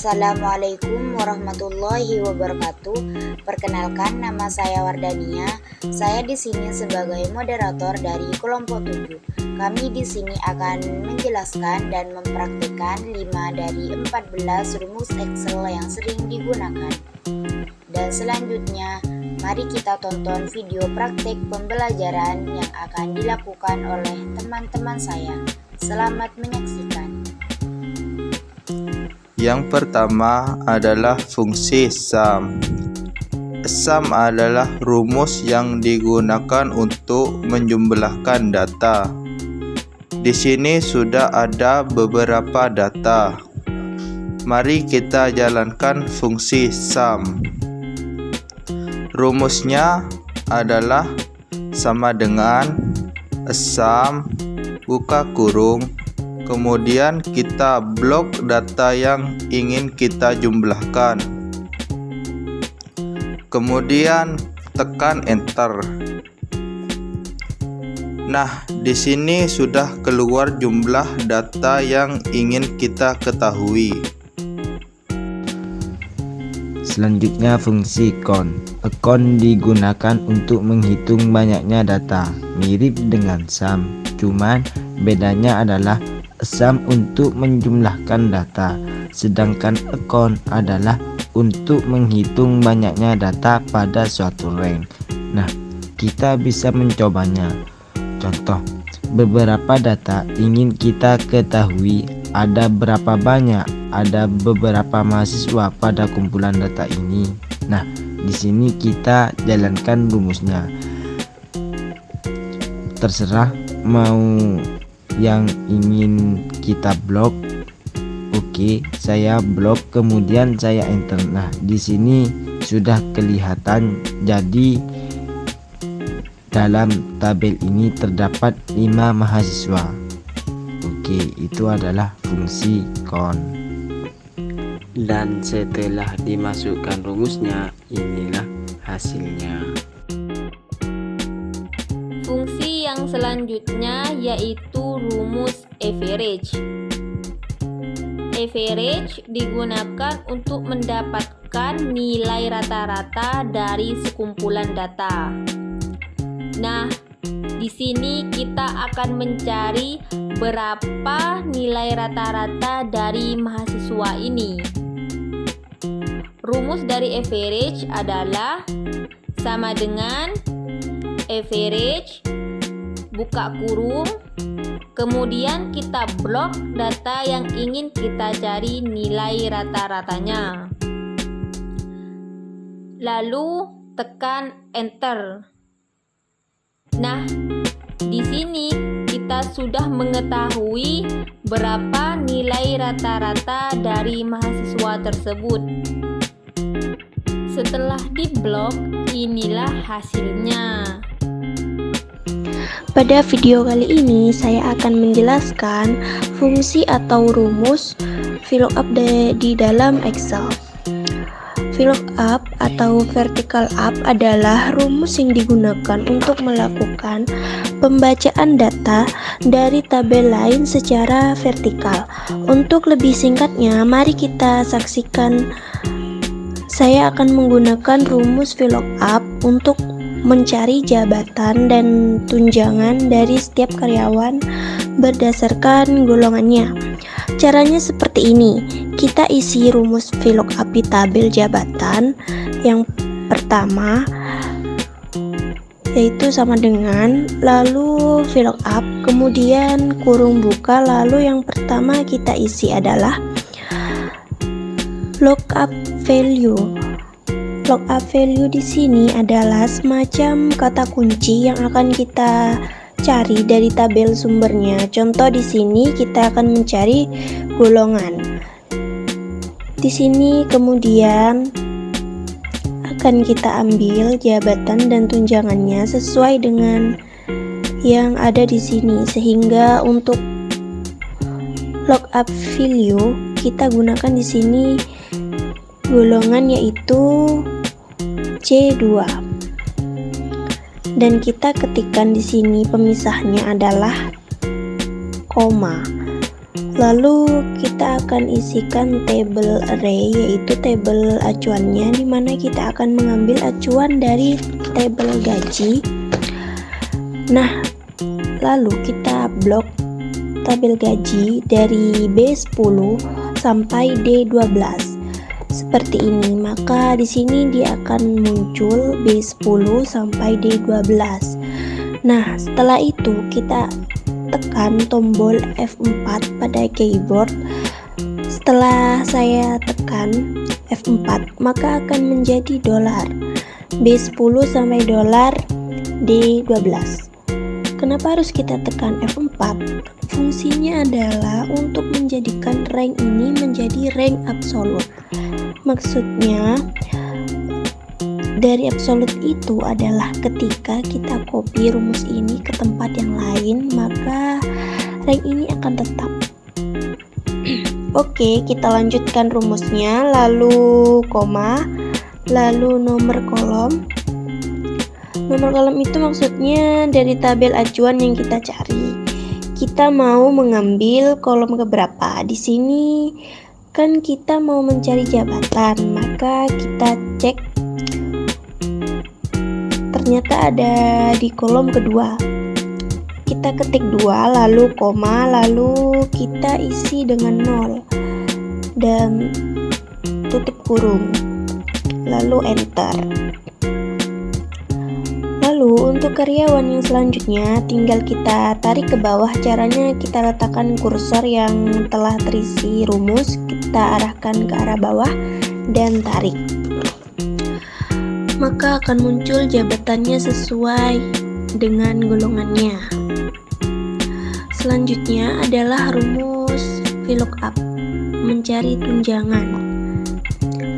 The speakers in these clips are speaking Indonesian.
Assalamualaikum warahmatullahi wabarakatuh. Perkenalkan, nama saya Wardania. Saya di sini sebagai moderator dari kelompok 7. Kami di sini akan menjelaskan dan mempraktikkan 5 dari 14 rumus Excel yang sering digunakan. Dan selanjutnya, mari kita tonton video praktik pembelajaran yang akan dilakukan oleh teman-teman saya. Selamat menyaksikan. Yang pertama adalah fungsi sum. Sum adalah rumus yang digunakan untuk menjumlahkan data. Di sini sudah ada beberapa data. Mari kita jalankan fungsi sum. Rumusnya adalah sama dengan sum buka kurung, kemudian kita blok data yang ingin kita jumlahkan. Kemudian tekan enter. Nah, di sini sudah keluar jumlah data yang ingin kita ketahui. Selanjutnya fungsi count. Count digunakan untuk menghitung banyaknya data, mirip dengan sum, cuman bedanya adalah sum untuk menjumlahkan data, sedangkan count adalah untuk menghitung banyaknya data pada suatu rank. Nah, kita bisa mencobanya. Contoh, beberapa data ingin kita ketahui ada berapa banyak, ada beberapa mahasiswa pada kumpulan data ini. Nah, di sini kita jalankan rumusnya. Terserah mau yang ingin kita blok. Oke, saya blok, kemudian saya enter. Nah, di sini sudah kelihatan. Jadi dalam tabel ini terdapat 5 mahasiswa. Oke, itu adalah fungsi count. Dan setelah dimasukkan rumusnya, inilah hasilnya. Fungsi yang selanjutnya yaitu rumus average. Average digunakan untuk mendapatkan nilai rata-rata dari sekumpulan data. Nah, di sini kita akan mencari berapa nilai rata-rata dari mahasiswa ini. Rumus dari average adalah sama dengan average buka kurung, kemudian kita blok data yang ingin kita cari nilai rata-ratanya. Lalu tekan enter. Nah, di sini kita sudah mengetahui berapa nilai rata-rata dari mahasiswa tersebut. Setelah diblok, inilah hasilnya. Pada video kali ini saya akan menjelaskan fungsi atau rumus VLOOKUP di dalam Excel. VLOOKUP atau vertical up adalah rumus yang digunakan untuk melakukan pembacaan data dari tabel lain secara vertikal. Untuk lebih singkatnya, mari kita saksikan. Saya akan menggunakan rumus VLOOKUP untuk mencari jabatan dan tunjangan dari setiap karyawan berdasarkan golongannya. Caranya seperti ini. Kita isi rumus VLOOKUP di tabel jabatan. Yang pertama yaitu sama dengan, lalu VLOOKUP, kemudian kurung buka, lalu yang pertama kita isi adalah lookup value. Lookup value di sini adalah semacam kata kunci yang akan kita cari dari tabel sumbernya. Contoh di sini kita akan mencari golongan. Di sini kemudian akan kita ambil jabatan dan tunjangannya sesuai dengan yang ada di sini, sehingga untuk lookup value kita gunakan di sini golongan yaitu C2. Dan kita ketikkan di sini pemisahnya adalah koma. Lalu kita akan isikan table array, yaitu tabel acuannya, di mana kita akan mengambil acuan dari tabel gaji. Nah, lalu kita blok tabel gaji dari B10 sampai D12 seperti ini. Maka di sini dia akan muncul B10 sampai D12. Nah, setelah itu kita tekan tombol F4 pada keyboard. Setelah saya tekan F4, maka akan menjadi dolar B10 sampai dolar D12. Kenapa harus kita tekan F4? Fungsinya adalah untuk menjadikan rank ini menjadi rank absolut. Maksudnya dari absolut itu adalah ketika kita copy rumus ini ke tempat yang lain, maka rank ini akan tetap. Oke, kita lanjutkan rumusnya, lalu koma, lalu nomor kolom. Nomor kolom itu maksudnya dari tabel acuan yang kita cari. Kita mau mengambil kolom keberapa? Di sini kan kita mau mencari jabatan, maka kita cek. Ternyata ada di kolom kedua. Kita ketik 2, lalu koma, lalu kita isi dengan 0 dan tutup kurung, lalu enter. Lalu untuk karyawan yang selanjutnya tinggal kita tarik ke bawah. Caranya kita letakkan kursor yang telah terisi rumus, kita arahkan ke arah bawah dan tarik. Maka akan muncul jabatannya sesuai dengan golongannya. Selanjutnya adalah rumus VLOOKUP, mencari tunjangan.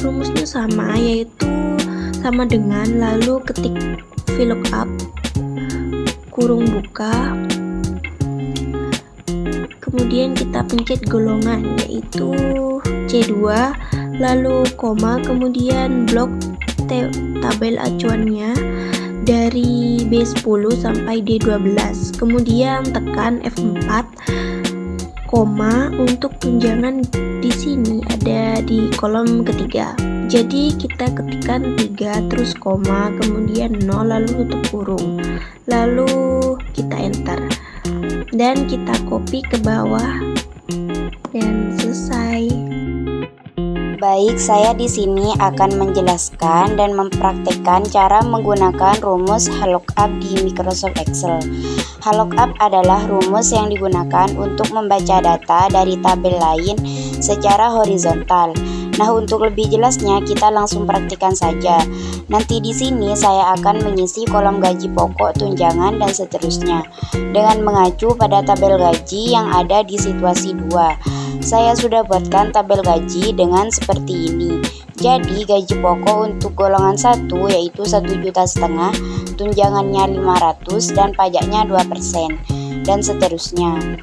Rumusnya sama, yaitu sama dengan lalu ketik VLOOKUP kurung buka, kemudian kita pencet golongan, yaitu C2, lalu koma, kemudian blok tabel acuannya dari B10 sampai D12, kemudian tekan F4, koma, untuk tunjangan di sini ada di kolom ketiga. Jadi kita ketikkan 3 terus koma, kemudian 0, lalu tutup kurung, lalu kita enter dan kita copy ke bawah dan selesai. Baik, saya di sini akan menjelaskan dan mempraktekkan cara menggunakan rumus VLOOKUP di Microsoft Excel. VLOOKUP adalah rumus yang digunakan untuk membaca data dari tabel lain secara horizontal. Nah, untuk lebih jelasnya kita langsung praktikkan saja. Nanti di sini saya akan mengisi kolom gaji pokok, tunjangan, dan seterusnya dengan mengacu pada tabel gaji yang ada di situasi 2. Saya sudah buatkan tabel gaji dengan seperti ini. Jadi gaji pokok untuk golongan 1 yaitu 1,5 juta, tunjangannya 500 dan pajaknya 2% dan seterusnya.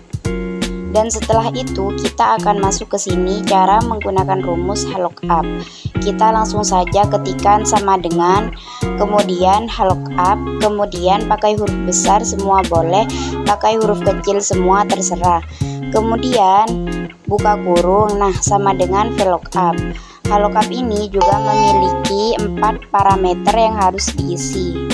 Dan setelah itu kita akan masuk ke sini cara menggunakan rumus VLOOKUP. Kita langsung saja ketikkan sama dengan, kemudian VLOOKUP, kemudian pakai huruf besar semua boleh, pakai huruf kecil semua terserah. Kemudian buka kurung, nah sama dengan VLOOKUP. VLOOKUP ini juga memiliki 4 parameter yang harus diisi.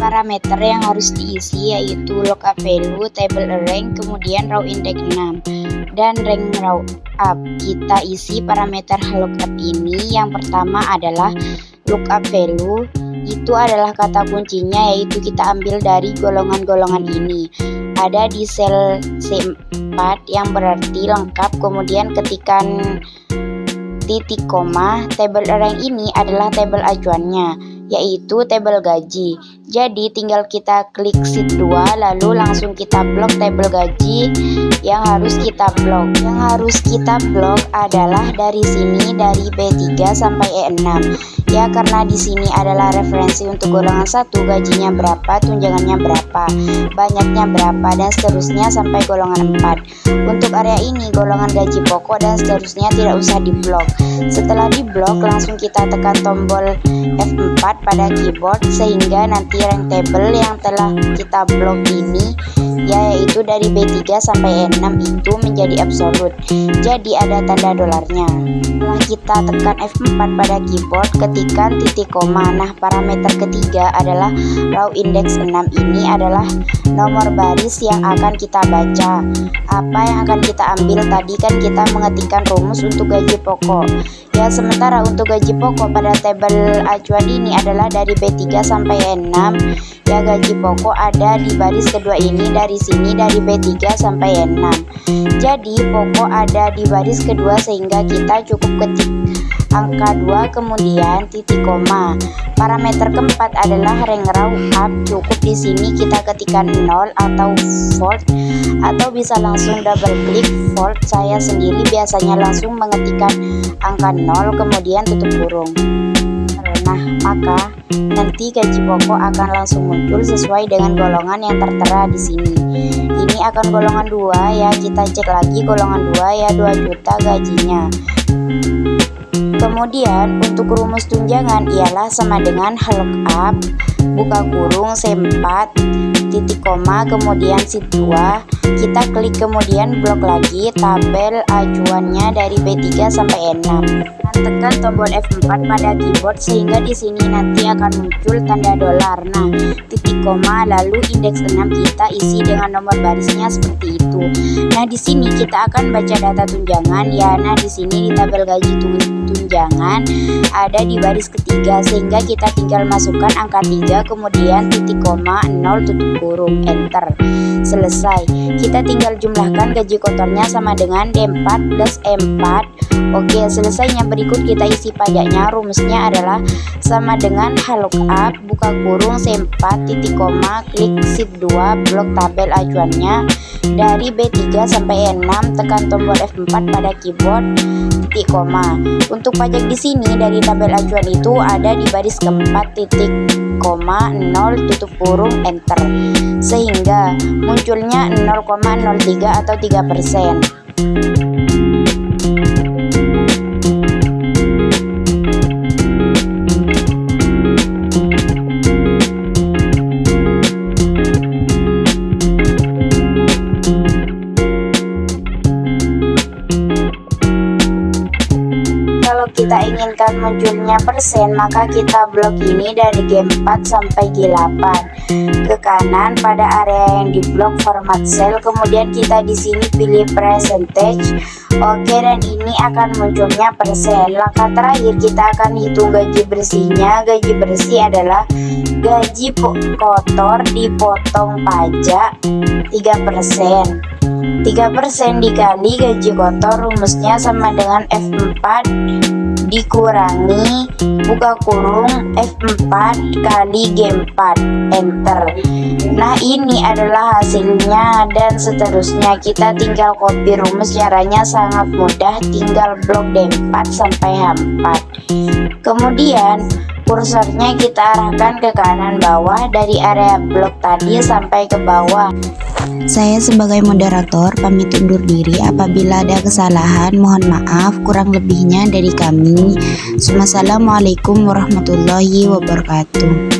Parameter yang harus diisi yaitu lookup value, table rank, kemudian raw index 6 dan rank raw up. Kita isi parameter lookup ini. Yang pertama adalah lookup value, itu adalah kata kuncinya, yaitu kita ambil dari golongan-golongan ini. Ada di sel C4 yang berarti lengkap, kemudian ketikan titik koma. Table rank ini adalah tabel acuannya, yaitu tabel gaji. Jadi tinggal kita klik sheet 2, lalu langsung kita blok tabel gaji yang harus kita blok. Yang harus kita blok adalah dari sini, dari B3 sampai E6. Ya, karena di sini adalah referensi untuk golongan 1, gajinya berapa, tunjangannya berapa, banyaknya berapa, dan seterusnya sampai golongan 4. Untuk area ini golongan gaji pokok dan seterusnya tidak usah diblok. Setelah diblok langsung kita tekan tombol F4 pada keyboard sehingga nanti rank table yang telah kita blok ini yaitu dari B3 sampai E6 itu menjadi absolut. Jadi ada tanda dolarnya. Setelah kita tekan F4 pada keyboard, ketikkan titik koma. Nah, parameter ketiga adalah raw index 6. Ini adalah nomor baris yang akan kita baca. Apa yang akan kita ambil? Tadi kan kita mengetikkan rumus untuk gaji pokok. Ya, sementara untuk gaji pokok pada tabel acuan ini adalah dari B3 sampai E6. Ya, gaji pokok ada di baris kedua ini, dari sini dari B3 sampai E6. Jadi pokok ada di baris kedua sehingga kita cukup ketik angka 2 kemudian titik koma. Parameter keempat adalah rank raw up. Cukup di sini kita ketikkan 0 atau volt, atau bisa langsung double klik volt. Saya sendiri biasanya langsung mengetikkan angka 0 kemudian tutup kurung. Nah, maka nanti gaji pokok akan langsung muncul sesuai dengan golongan yang tertera di sini. Ini akan golongan 2 ya, kita cek lagi golongan 2 ya, 2 juta gajinya. Kemudian untuk rumus tunjangan ialah sama dengan lookup buka kurung C4 titik koma kemudian sheet 2. Kita klik kemudian blok lagi tabel acuannya dari B3 sampai E6. Tekan tombol F4 pada keyboard sehingga di sini nanti akan muncul tanda dolar. Nah, titik koma lalu indeks 6 kita isi dengan nomor barisnya seperti itu. Nah, di sini kita akan baca data tunjangan ya. Nah, di sini di tabel gaji tunjangan ada di baris ketiga sehingga kita tinggal masukkan angka 3 kemudian titik koma 0 tutup kurung enter. Selesai. Kita tinggal jumlahkan gaji kotornya sama dengan D4 plus E4. Oke, selesainya berikut kita isi pajaknya. Rumusnya adalah sama dengan lookup buka kurung C4 titik koma klik sheet 2 blok tabel acuannya dari B3 sampai E6 tekan tombol F4 pada keyboard titik koma. Untuk pajak di sini dari tabel acuan itu ada di baris keempat titik koma 0 tutup kurung enter sehingga munculnya 0,03 atau 3%. Kita inginkan munculnya persen, maka kita blok ini dari G4 sampai G8 ke kanan pada area yang diblok format cell. Kemudian kita di sini pilih percentage. Oke, dan ini akan munculnya persen. Langkah terakhir kita akan hitung gaji bersihnya. Gaji bersih adalah gaji kotor dipotong pajak 3%. 3% dikali gaji kotor, rumusnya sama dengan F4 dikurangi buka kurung F4 kali G4 enter. Nah, ini adalah hasilnya dan seterusnya. Kita tinggal copy rumus, caranya sangat mudah, tinggal blok D4 sampai H4. Kemudian kursornya kita arahkan ke kanan bawah dari area blok tadi sampai ke bawah. Saya sebagai moderator pamit undur diri. Apabila ada kesalahan mohon maaf, kurang lebihnya dari kami. Wassalamualaikum warahmatullahi wabarakatuh.